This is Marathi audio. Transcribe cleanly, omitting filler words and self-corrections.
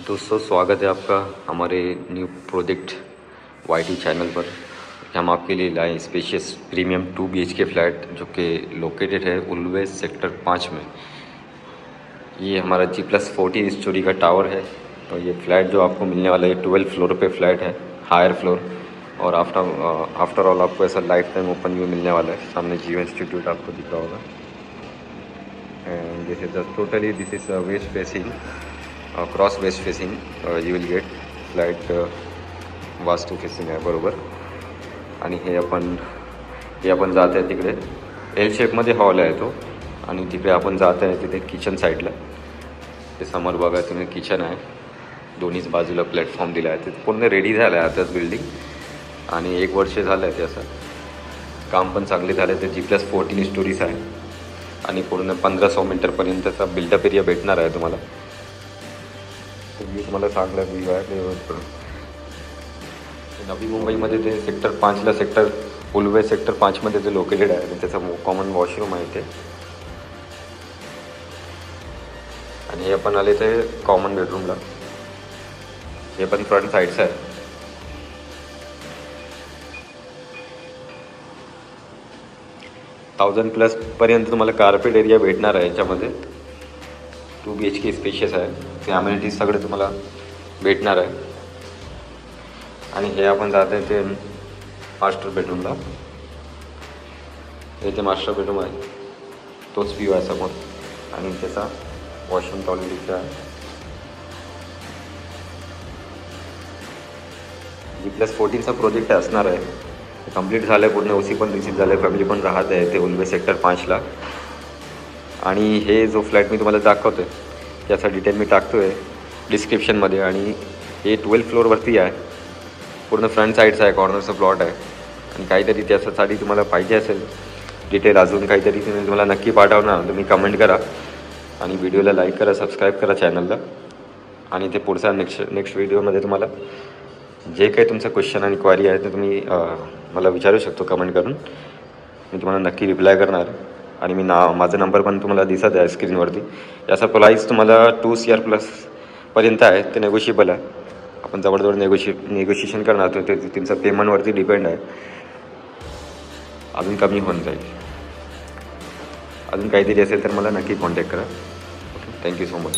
दोस्तों स्वागत है आपका हमारे न्यू प्रोजेक्ट वाईटी चैनल पर। हम आपके लिए लाए स्पेशियस प्रीमियम 2 BHK फ्लैट जो कि लोकेटेड है उल्वे सेक्टर 5 में। ये हमारा G+14 स्टोरी का टावर है और ये फ्लैट जो आपको मिलने वाला है 12 फ्लोर पे फ्लैट है, हायर फ्लोर। और आफ्टर ऑल आपको ऐसा लाइफ टाइम ओपन व्यू मिलने वाला है। सामने जियो इंस्टीट्यूट आपको दिख रहा होगा। End this is totally this is waste facing cross waste facing you will get flat वास्तू फेसिंग आहे बरोबर। आणि हे आपण जात आहे तिकडे एल शेपमध्ये हॉल आहे तो, आणि तिकडे आपण जात आहे तिथे किचन साईडला। ते समोर बघा तुम्ही किचन आहे, दोन्हीच बाजूला प्लॅटफॉर्म दिला आहे। ते पूर्ण रेडी झालं आहे आताच बिल्डिंग, आणि 1 वर्ष झालं आहे त्याचं काम पण चांगले झाले। ते G+14 स्टोरीज आहे आणि पूर्ण 1500 मीटरपर्यंतचा बिल्डअप एरिया भेटणार आहे तुम्हाला। मी तुम्हाला चांगला व्ह्यू आहे। नवी मुंबईमध्ये ते सेक्टर 5ला उल्वे सेक्टर 5मध्ये ते लोकेटेड आहे आणि त्याचा कॉमन वॉशरूम आहे ते। आणि हे आपण आले ते कॉमन बेडरूमला, हे पण फ्रंट साईडचं आहे। $1000+ पर्यंत तुम्हाला कार्पेट एरिया भेटणार आहे याच्यामध्ये। 2 BHK स्पेशियस आहे, ते अमेनिटीज सगळे तुम्हाला भेटणार आहे। आणि हे आपण जात आहे ते मास्टर बेडरूमला, हे मास्टर बेडरूम आहे, तोच व्ह्यू आहे समोर। आणि त्याचा वॉशरूम टॉयलेट इथे आहे। G+14चा प्रोजेक्ट असणार आहे, कंप्लीट झालं आहे पूर्ण। OC पण रिसीव झालं आहे, फॅमिली पण राहत आहे ते उल्वे सेक्टर 5ला। आणि हे जो फ्लॅट मी तुम्हाला दाखवतो आहे त्याचा डिटेल मी टाकतो आहे डिस्क्रिप्शनमध्ये। आणि हे 12 फ्लोअरवरती आहे, पूर्ण फ्रंट साईडचा आहे, कॉर्नरचा प्लॉट आहे। आणि काहीतरी त्याच्यासाठी तुम्हाला पाहिजे असेल डिटेल अजून काहीतरी तुम्हाला नक्की पाठवणार, तुम्ही कमेंट करा आणि व्हिडिओला लाईक करा, सबस्क्राईब करा चॅनलला। आणि ते पुढचा नेक्स्ट व्हिडिओमध्ये तुम्हाला जे काही तुमचं क्वेश्चन आणि क्वारी आहे ते तुम्ही मला विचारू शकतो कमेंट करून, मी तुम्हाला नक्की रिप्लाय करणार। आणि माझा नंबर पण तुम्हाला दिसत आहे स्क्रीनवरती। याचा प्राईस तुम्हाला 2 CR+ पर्यंत आहे, ते नेगोशिएबल आहे। आपण जवळजवळ नेगोशिएशन करणार, तर ते तुमचं पेमेंटवरती डिपेंड आहे, अजून कमी होऊन जाईल। अजून काहीतरी असेल तर मला नक्की कॉन्टॅक्ट करा। Okay, thank you so much.